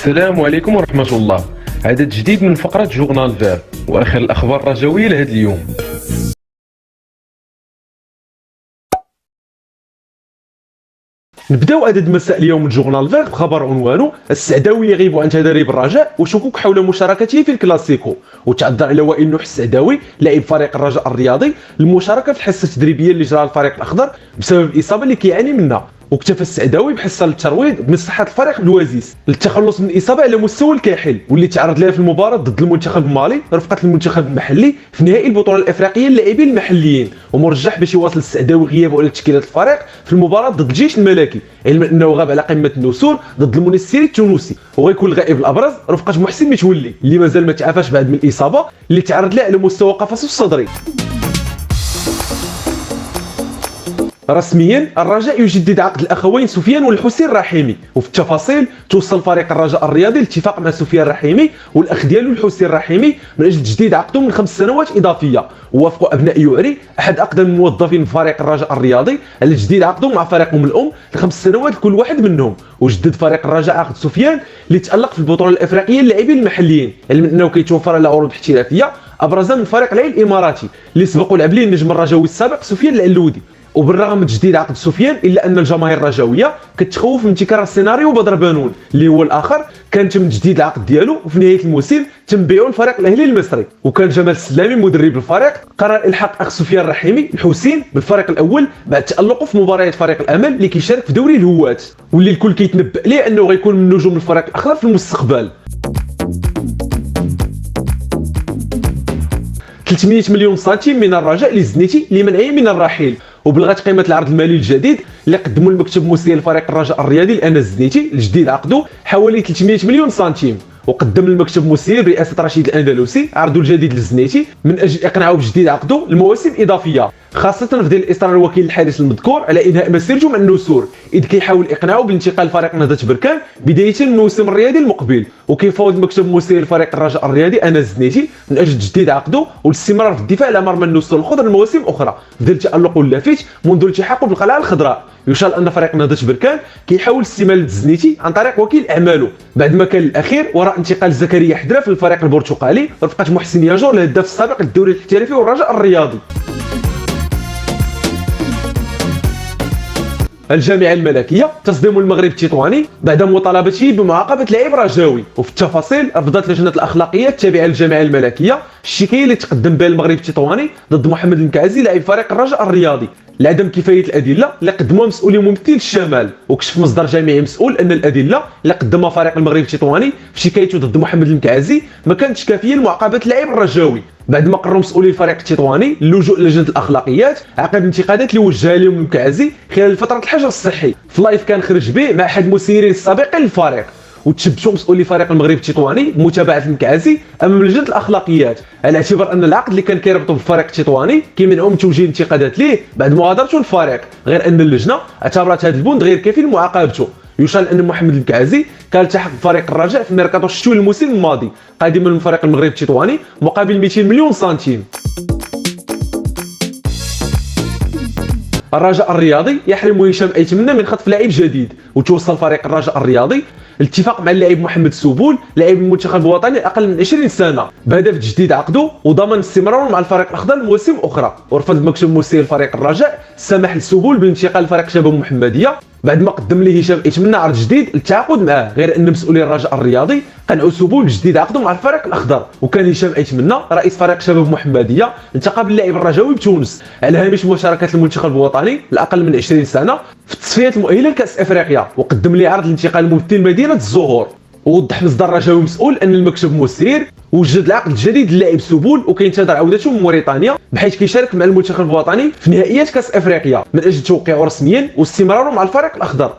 السلام عليكم ورحمة الله. عدد جديد من فقرة جورنال فير وآخر الأخبار الرجوية لهذا اليوم. نبداو عدد مساء اليوم من جورنال فير بخبر عنوانه السعداوي يغيب عن تدريب الرجاء وشكوك حول مشاركته في الكلاسيكو. وتعذر على وائل نوح السعداوي لاعب فريق الرجاء الرياضي المشاركة في الحصة التدريبية اللي جراها الفريق الأخضر بسبب الإصابة اللي كيعاني منها. واكتفى السعداوي بحصه للترويض بمصلحه الفريق بالوازيس للتخلص من الاصابه على مستوى الكاحل واللي تعرض لها في المباراه ضد المنتخب المالي رفقه المنتخب المحلي في نهائي البطوله الافريقيه للاعبين المحليين، ومرجح باش يواصل السعداوي غيابه على تشكيله الفريق في المباراه ضد الجيش الملكي، علما انه غاب على قمه النسور ضد المنستيري التونسي، وغيكون الغائب الابرز رفقه محسن متولي اللي مازال ما تعافاش بعد من الاصابه اللي تعرض لها على مستوى قفصه الصدري. رسميا الرجاء يجدد عقد الاخوين سفيان والحسين الرحيمي، وفي التفاصيل توصل فريق الرجاء الرياضي لاتفاق مع سفيان الرحيمي والاخ ديالو الحسين الرحيمي من اجل تجديد عقدهم من 5 سنوات اضافيه. ووافقوا ابناء يعري احد اقدم الموظفين في فريق الرجاء الرياضي على تجديد عقدهم مع فريقهم الام ل5 سنوات لكل واحد منهم. وجدد فريق الرجاء عقد سفيان اللي تالق في البطوله الافريقيه للاعبين المحليين، علما انه كيتوفر على عروض احترافيه ابرزها من فريق العين الاماراتي اللي سبقوا لعب ليه النجم الرجاوي السابق سفيان العلودي. وبالرغم من تجديد عقد سفيان الا ان الجماهير الرجاويه كتخوف من تكرار السيناريو بدر بانون اللي هو الاخر كان تم تجديد العقد ديالو وفي نهايه الموسم تم بيعه للفريق الاهلي المصري. وكان جمال السلامي مدرب الفريق قرر الحاق اخ سفيان الرحيمي الحسين بالفريق الاول بعد تالقه في مباريات فريق الامل اللي كيشارك في دوري الهوات، واللي الكل كيتنبأ ليه انه غيكون من نجوم الفريق الاخضر في المستقبل. 300 مليون سنتيم من الرجاء للزنيتي لمنعه من الرحيل. وبلغت قيمه العرض المالي الجديد اللي قدمه المكتب المسير لفريق الرجاء الرياضي لانس الزنيتي لجديد عقده حوالي 300 مليون سنتيم. وقدم المكتب المسير برئاسه رشيد الاندلسي عرضه الجديد للزنيتي من اجل اقناعه بجديد عقده لمواسم اضافيه، خاصه في ظل اصرار الوكيل الحارس المذكور على انهاء مسيرته مع النسور، اذ كيحاول اقناعه بالانتقال لفريق نهضه بركان بدايه من الموسم الرياضي المقبل. وكيفاوض المكتب المسير لفريق الرجاء الرياضي انس الزنيتي من اجل تجديد عقده والاستمرار في الدفاع على مرمى النسور الخضر لمواسم اخرى في ظل تالقه اللافت منذ التحاقه بالقلعه الخضراء. يشار ان فريق نهضه بركان كيحاول استماله الزنيتي عن طريق وكيل اعماله بعد ما كان الاخير وراء انتقال زكريا حدراف للفريق البرتقالي رفقه محسن ياجور الهداف السابق للدوري الاحترافي والرجاء الرياضي. الجامعة الملكية تصدم المغرب التطواني بعد مطالبته بمعاقبة لاعب رجاوي. وفي التفاصيل رفضت لجنة الأخلاقيات التابعة للجامعة الملكية الشكاية اللي تقدم بها المغرب التطواني ضد محمد المكعزي لاعب فريق الرجاء الرياضي لعدم كفاية الأدلة اللي قدموها مسؤولي ممثل الشمال. وكشف مصدر جامعي مسؤول أن الأدلة اللي قدمها فريق المغرب التطواني في شكايته ضد محمد المكعزي ما كانتش كافية لمعاقبة اللاعب الرجاوي، بعد ما قرروا مسؤولي الفريق التطواني اللجوء لجنة الأخلاقيات عقب الانتقادات اللي وجهها لهم المكعزي خلال فترة الحجر الصحي في لايف كان خرج به مع أحد المسيرين السابقين للفريق. وتشبشوا مسؤولي فريق المغرب التطواني بمتابعه المكعزي امام لجنه الاخلاقيات على اعتبار ان العقد اللي كان كيربطو بالفريق التطواني كيمنعوا من توجيه انتقادات ليه بعد مغادرته للفريق، غير ان اللجنه اعتبرت هذا البند غير كافي لمعاقبته. يشار ان محمد المكعزي كان التحق بفريق الرجاء في ميركاتو الشتوي الموسم الماضي قادما من فريق المغرب التطواني مقابل 200 مليون سنتيم. الرجاء الرياضي يحرم هشام ايتمنى من خطف لاعب جديد. وتوصل فريق الرجاء الرياضي الاتفاق مع اللاعب محمد سوبول لاعب المنتخب الوطني اقل من 20 سنه بهدف تجديد عقده وضمان استمراره مع الفريق الاخضر لمواسم اخرى. ورفض المكتب المسير لفريق الرجاء السماح لسوبول بالانتقال لفريق شباب محمديه بعد ما قدم ليه هشام ايتمنى عرض جديد للتعاقد معاه، غير ان مسؤولي الرجاء الرياضي قنعوا سوبول بجديد عقده مع الفريق الاخضر. وكان هشام ايتمنى رئيس فريق شباب محمديه التقى باللاعب الرجاوي بتونس على هامش مشاركه المنتخب الوطني الاقل من 20 سنه في التصفيات المؤهله لكاس افريقيا، وقدم ليه عرض الانتقال لممثل مدينه الزهور. ووضح مصدر رجاوي مسؤول ان المكتب المسير وجد العقد الجديد للاعب سوبول وكينتظر عودته من موريتانيا بحيث كيشارك مع المنتخب الوطني في نهائيات كاس افريقيا من اجل توقيعه رسميا واستمراره مع الفريق الاخضر.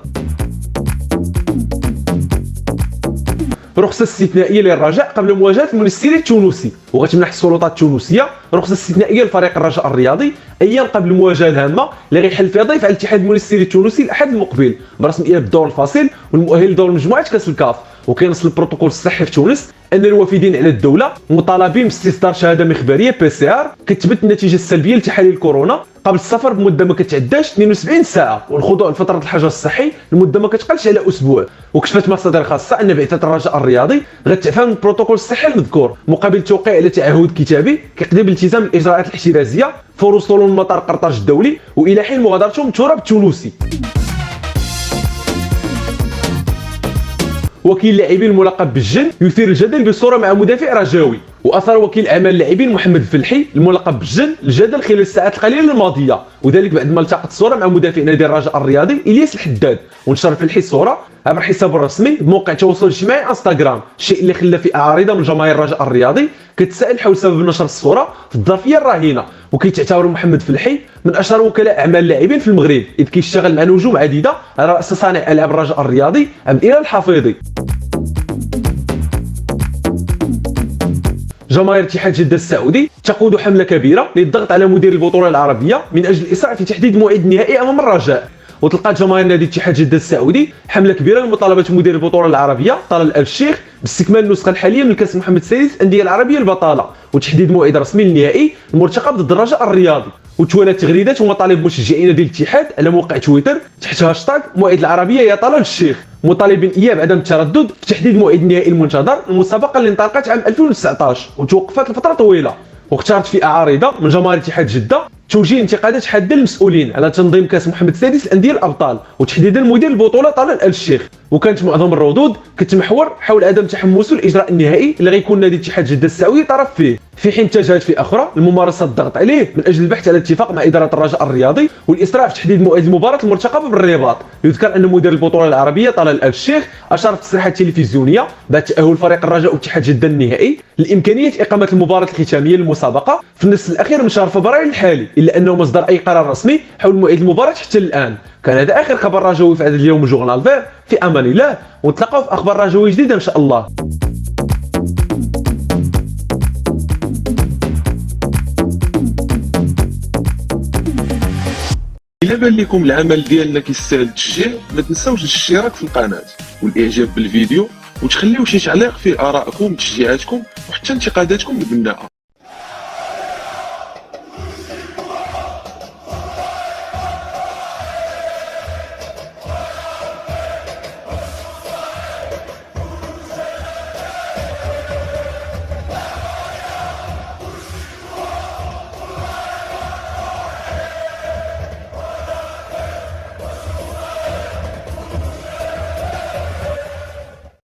رخصه استثنائيه للرجاء قبل مواجهه المنستيري التونسي. وغتمنح السلطات التونسيه رخصه استثنائيه لفريق الرجاء الرياضي ايام قبل المواجهه الهامه اللي غيحل فيها ضيف على الاتحاد المونستيري التونسي الاحد المقبل برسميه بالدور الفاصل والمؤهل لدور مجموعه كاس الكاف. وكينص البروتوكول الصحي في تونس ان الوافدين على الدوله مطالبين باستصدار شهاده مخبريه PCR كتثبت النتيجه السلبيه لتحاليل كورونا قبل السفر بمده ما كتعداش 72 ساعه والخضوع لفتره الحجر الصحي لمده ما كتقلش على اسبوع. وكشفت مصادر خاصه ان بعثه الرجاء الرياضي غتعفى من البروتوكول الصحي المذكور مقابل التوقيع على تعهد كتابي كيقضي بالالتزام الاجراءات الاحترازيه فور وصولهم لمطار قرطاج الدولي والى حين مغادرتهم التراب التونسي. وكيل اللاعبين الملقب بالجن يثير الجدل بصوره مع مدافع رجاوي. واثار وكيل اعمال اللاعبين محمد الفلحي الملقب بالجن الجدل خلال الساعات القليله الماضيه، وذلك بعد ما التقط الصوره مع مدافع نادي الرجاء الرياضي الياس الحداد. ونشر الفلحي الصوره عبر حسابه الرسمي بموقع التواصل الاجتماعي انستغرام، الشيء اللي خلى في اعارضه من جماهير الرجاء الرياضي كتسائل حول سبب نشر الصوره في الظرفيه الراهنه. وكيتعتبر محمد الفلحي من اشهر وكلاء اعمال اللاعبين في المغرب اذ كيشتغل مع نجوم عديده على راس صانع العاب الرجاء الرياضي عبد الاله الحفيظي. جماهير اتحاد جده السعودي تقود حمله كبيره للضغط على مدير البطوله العربيه من اجل الاسراع في تحديد موعد النهائي امام الرجاء. وتلقات جماهير نادي اتحاد جده السعودي حمله كبيره لمطالبه مدير البطوله العربيه طلال آل الشيخ باستكمال النسخه الحاليه من كاس محمد السادس الانديه العربيه البطاله وتحديد موعد رسمي للنهائي المرتقب ضد الرجاء الرياضي. وتوالت تغريدات ومطالب مشجعين نادي الاتحاد على موقع تويتر تحت هاشتاغ موعد العربيه يا طلال الشيخ مطالبين اياه بعدم التردد في تحديد موعد النهائي المنتظر المسابقه اللي انطلقت عام 2019 وتوقفت لفتره طويله. واختارت في اعارضه من جماهير اتحاد جده توجيه انتقادات حاده للمسؤولين على تنظيم كاس محمد السادس الانديه الابطال وتحديدا مدير البطوله طلال آل الشيخ. وكانت معظم الردود كتمحور حول عدم تحمسه الاجراء النهائي اللي غيكون نادي اتحاد جده السعودي طرف فيه، في حين اتجهت في اخرى لممارسه الضغط عليه من اجل البحث على اتفاق مع اداره الرجاء الرياضي والاسراع في تحديد موعد المباراه المرتقبه بالرباط. يذكر ان مدير البطوله العربيه طلال آل الشيخ اشار في تصريحات تلفزيونيه بعد تاهل فريق الرجاء واتحاد جده النهائي لامكانيه اقامه المباراه الختاميه للمسابقه في النصف الاخير من شهر فبراير الحالي، الا انه مصدر اي قرار رسمي حول موعد المباراه حتى الان. كان هذا اخر خبر رجاوي في هذا اليوم من جورنال فير. في امان الله ونتلاقاو في اخبار رجاوي جديده ان شاء الله. إلا بان لكم العمل ديالنا كيستاهل التشجيع ما تنساوش الاشتراك في القناه والاعجاب بالفيديو وتخليو شي تعليق فيه ارائكم وتشجيعاتكم وحتى انتقاداتكم البناءه.